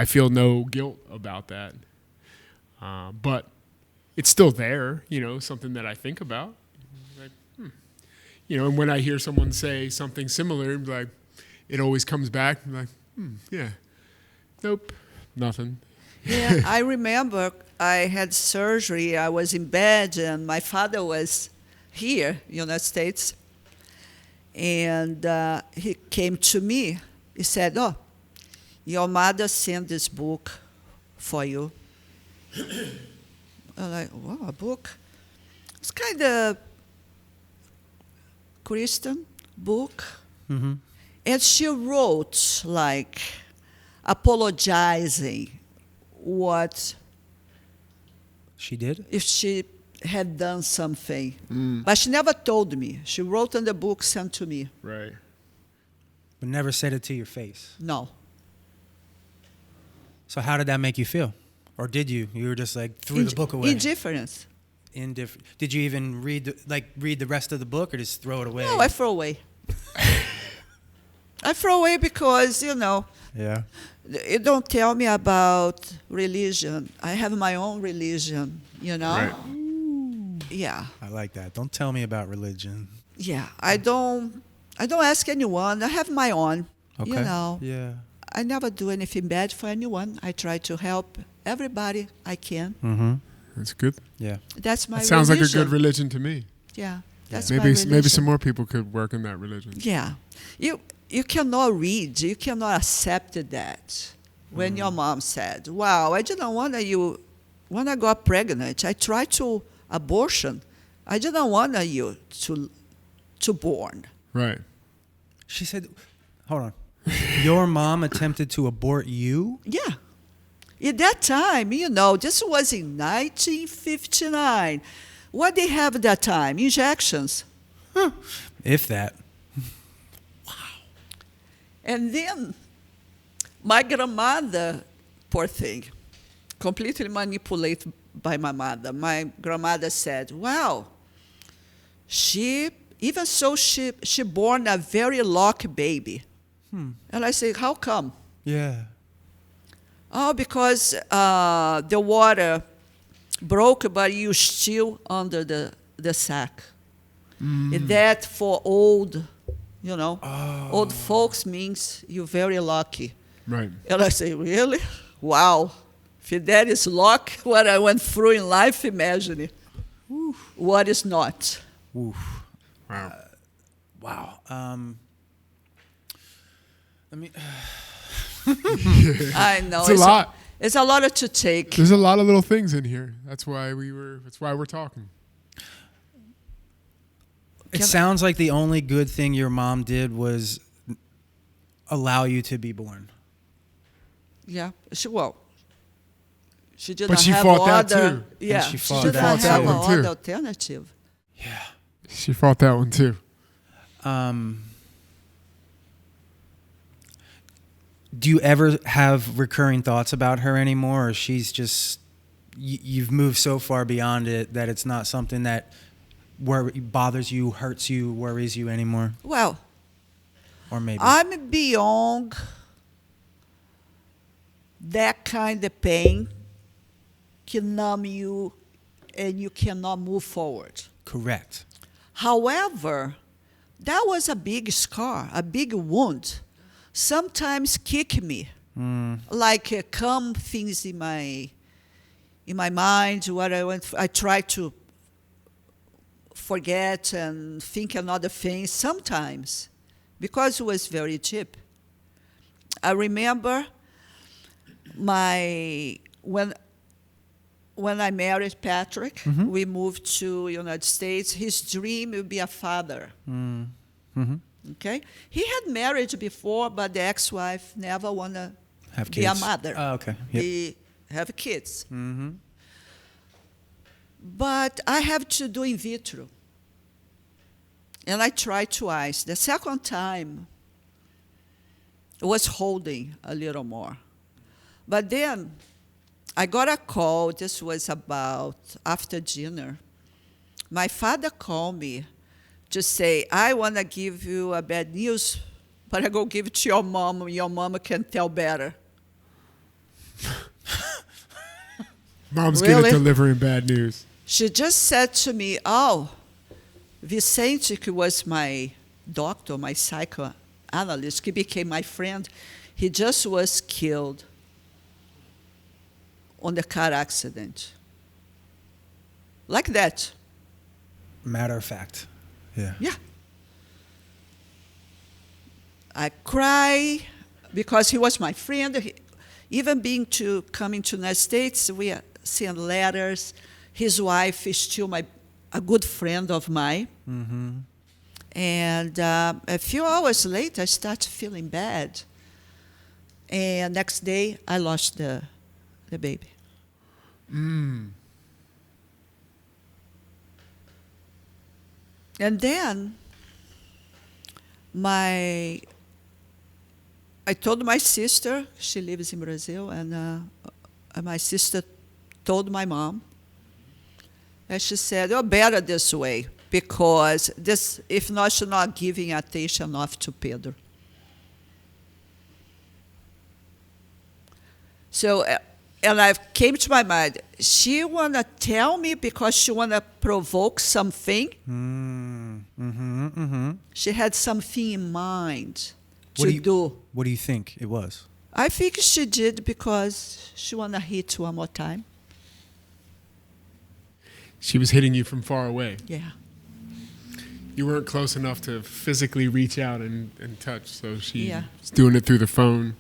feel no guilt about that. But it's still there, something that I think about. Like, and when I hear someone say something similar, like, it always comes back. I'm like, yeah, nope, nothing. Yeah, I remember I had surgery. I was in bed, and my father was here, United States. And he came to me. He said, "Oh, your mother sent this book for you." I'm like, "What, a book?" It's kind of Christian book. Mm-hmm. And she wrote, like, apologizing what She did? if she had done something. But she never told me. She wrote in the book, sent to me. Right. But never said it to your face. No. So how did that make you feel? Or did you? You were just like, threw the book away? Indifference. Indifferent. Did you even read the rest of the book, or just throw it away? No, I throw away. I throw away because, Yeah. it don't tell me about religion. I have my own religion, Right. Yeah. I like that. Don't tell me about religion. Yeah. I don't ask anyone. I have my own. Okay. Yeah. I never do anything bad for anyone. I try to help everybody I can. Mm-hmm. That's good. Yeah. That's my That sounds religion. like a good religion to me. Yeah. That's my Maybe religion. some more people could work in that religion. Yeah. You cannot read. You cannot accept that. When your mom said, "Wow, I didn't want you." When I got pregnant, I tried to abortion. I didn't want you to born. Right. She said, hold on. Your mom attempted to abort you? Yeah. At that time, this was in 1959. What they have at that time? Injections. If that. And then my grandmother, poor thing, completely manipulated by my mother. My grandmother said, "Wow, she born a very lucky baby." And I say, "How come?" Yeah. "Oh, because the water broke, but you still under the sack." And that for old folks means you're very lucky. Right. And I say, "Really? Wow. If that is luck, what I went through in life, imagine it. What is not." Oof. Wow. Wow. Let me. I know. It's a lot. It's a lot to take. There's a lot of little things in here. That's why we're talking. It sounds like the only good thing your mom did was allow you to be born. Yeah. She didn't But she have fought that other. too. Yeah. And she fought didn't that have too. other alternative. Yeah. She fought that one too. Do you ever have recurring thoughts about her anymore, or she's just you've moved so far beyond it that it's not something that bothers you, hurts you, worries you anymore? Well, Or maybe I'm beyond that kind of pain can numb you and you cannot move forward. correct. However, that was a big scar, a big wound. Sometimes kick me, like come things in my mind. What I went, I try to forget and think another thing. Sometimes, because it was very cheap. I remember when I married Patrick, we moved to United States. His dream would be a father. Okay, he had marriage before, but the ex-wife never wanna Have be a kids. mother. Oh, okay. Yep. He have kids. But I have to do in vitro, and I tried twice. The second time, it was holding a little more, but then I got a call. This was about after dinner. My father called me to say, I want to give you a bad news, but I go give it to your mom. Your mama can tell better. Mom's good at delivering bad news. She just said to me, oh, Vicente, who was my doctor, my psychoanalyst, he became my friend, he just was killed on the car accident. Like that. Matter of fact. Yeah. Yeah. I cry because he was my friend. Even coming to the United States, we sent letters. His wife is still a good friend of mine. Mm-hmm. And a few hours later, I started feeling bad. And next day, I lost the baby. Mm. And then I told my sister, she lives in Brazil, and my sister told my mom. And she said, "Oh, better this way, because this, if not, she's not giving attention enough to Pedro." So, and I came to my mind, she want to tell me because she want to provoke something. Mm-hmm, mm-hmm. She had something in mind What to do. What do you think it was? I think she did because she want to hit one more time. She was hitting you from far away. Yeah. You weren't close enough to physically reach out and touch, so she's Yeah. doing it through the phone,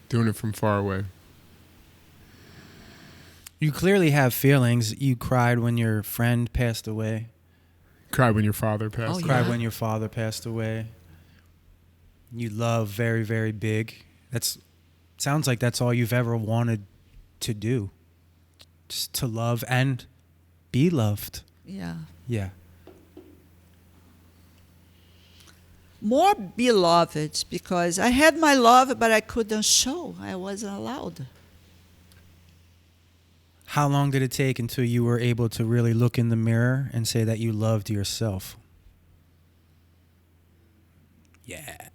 doing it from far away. You clearly have feelings. You cried when your friend passed away. Cried when your father passed Oh, away. yeah. Cried when your father passed away. You love very, very big. Sounds like that's all you've ever wanted to do. Just to love and be loved. Yeah. Yeah. More beloved, because I had my love, but I couldn't show. I wasn't allowed. How long did it take until you were able to really look in the mirror and say that you loved yourself? Yeah.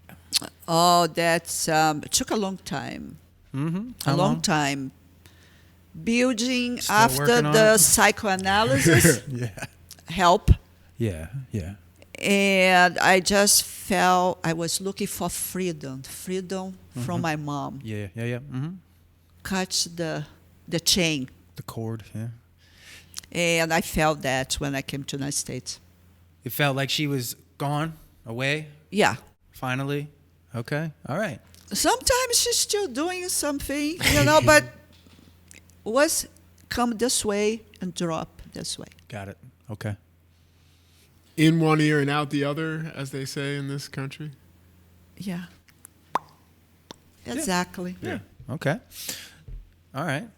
Oh, that's it took a long time. Mm-hmm. A long time. Building Still after working on the it? psychoanalysis Yeah. help. Yeah. Yeah. And I just felt I was looking for freedom from my mom. Yeah. Yeah. Yeah. Mm-hmm. Cut the chain. The cord. Yeah. And I felt that when I came to the United States. It felt like she was gone, away, Yeah. finally. Okay. All right. Sometimes she's still doing something, but was come this way and drop this way. Got it. Okay. In one ear and out the other, as they say in this country. Yeah. Exactly. Yeah. Okay. All right.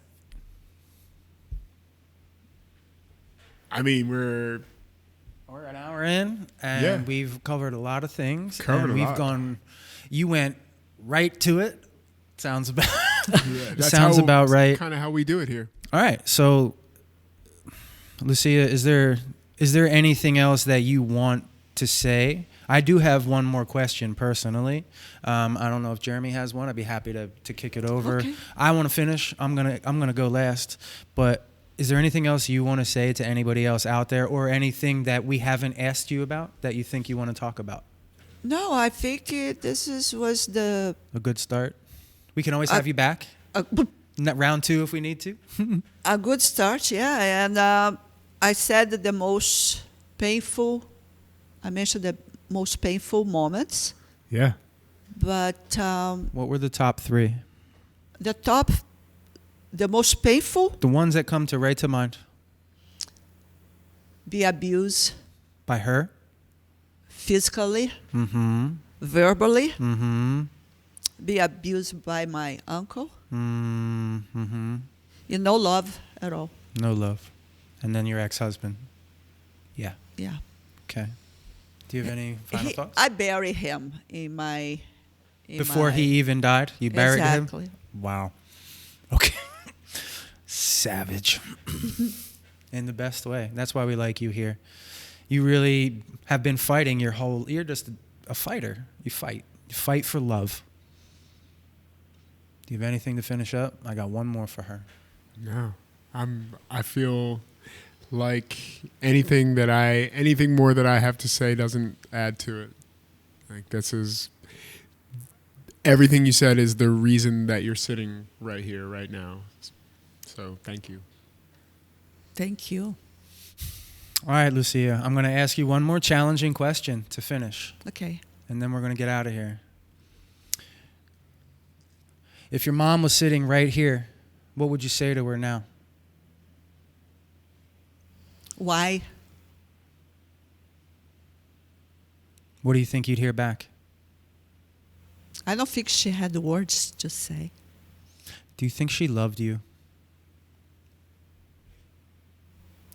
I mean, we're an hour in, and Yeah. we've covered a lot of things. Covered and a we've lot. gone. You went right to it. Sounds about. that's Sounds about right. Kind of how we do it here. All right. So, Lucia, is there anything else that you want to say? I do have one more question personally. I don't know if Jeremy has one. I'd be happy to kick it over. Okay. I want to finish. I'm gonna go last. But is there anything else you want to say to anybody else out there, or anything that we haven't asked you about that you think you want to talk about? No, I think was the A good start. We can always have you back. Round 2 if we need to. a good start, yeah. And I said that the most painful. I mentioned the most painful moments, Yeah. but What were the top 3? the most painful, The ones that come right to mind. be abused By her? physically, Mm-hmm. verbally, Mm-hmm. be abused by my uncle. Mm-hmm. No love at all. No love. And then your ex-husband. Yeah. Yeah. Okay. Do you have any final thoughts? I buried him in my. Before he even died, you buried Exactly. him? Wow. Okay. savage. In the best way. That's why we like you here. You really have been fighting you're just a fighter. You fight. You fight for love. Do you have anything to finish up? I got one more for her. No. I feel like anything more that I have to say doesn't add to it. Like everything you said is the reason that you're sitting right here, right now. So thank you. Thank you. All right, Lucia, I'm going to ask you one more challenging question to finish. Okay. And then we're going to get out of here. If your mom was sitting right here, what would you say to her now? Why? What do you think you'd hear back? I don't think she had the words to say. Do you think she loved you?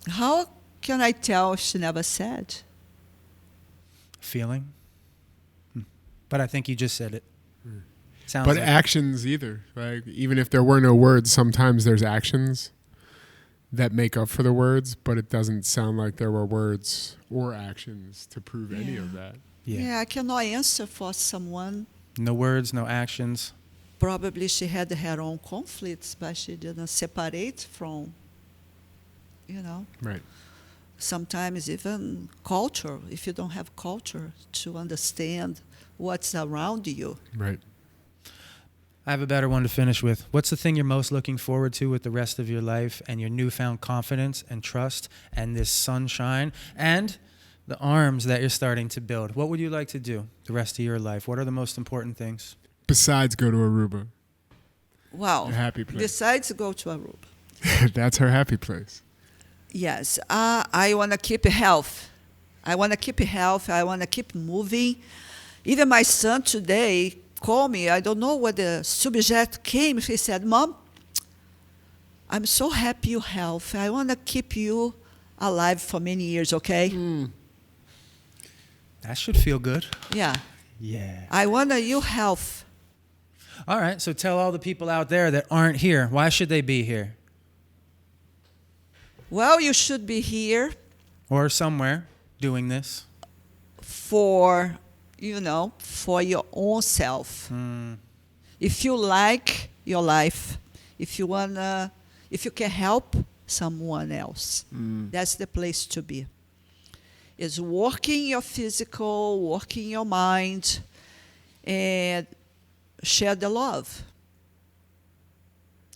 How can I tell if she never said? Feeling? But I think you just said it. Sounds But like actions either. Like even if there were no words, sometimes there's actions that make up for the words, but it doesn't sound like there were words or actions to prove any of that. Yeah, I cannot answer for someone. No words, no actions. Probably she had her own conflicts, but she didn't separate from, Right. sometimes even culture. If you don't have culture to understand what's around you. Right. I have a better one to finish with. What's the thing you're most looking forward to with the rest of your life and your newfound confidence and trust and this sunshine and the arms that you're starting to build? What would you like to do the rest of your life? What are the most important things? Besides go to Aruba. Wow. A happy place. Besides go to Aruba. That's her happy place. Yes. I want to keep health. I want to keep moving. Even my son today called me. I don't know what the subject came. He said, Mom, I'm so happy you health. I want to keep you alive for many years, okay? That should feel good. Yeah. Yeah. I want you health. All right, so tell all the people out there that aren't here, why should they be here? Well, you should be here Or somewhere doing this. for your own self. If you like your life, if you can help someone else, that's the place to be. It's working your physical, working your mind, and share the love.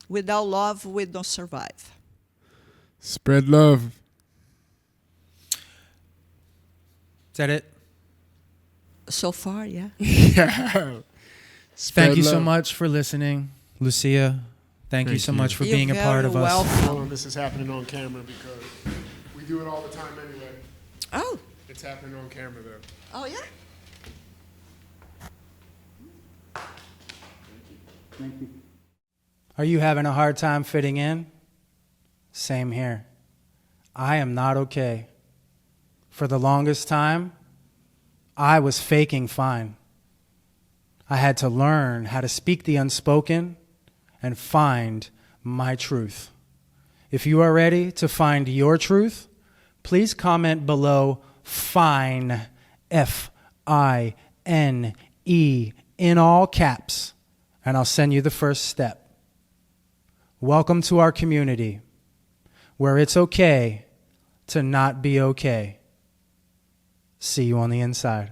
Without love, we don't survive. Spread love. Is that it? So far, yeah. Yeah. Thank you so much for listening, Lucia. Thank you Thank so you. much for You're being a part of very us. welcome. Hold on, this is happening on camera because we do it all the time anyway. Oh, It's happening on camera though. oh yeah? Are you having a hard time fitting in? Same here. I am not okay. For the longest time, I was faking fine. I had to learn how to speak the unspoken and find my truth. If you are ready to find your truth, please comment below FINE, F-I-N-E, in all caps, and I'll send you the first step. Welcome to our community, where it's okay to not be okay. See you on the inside.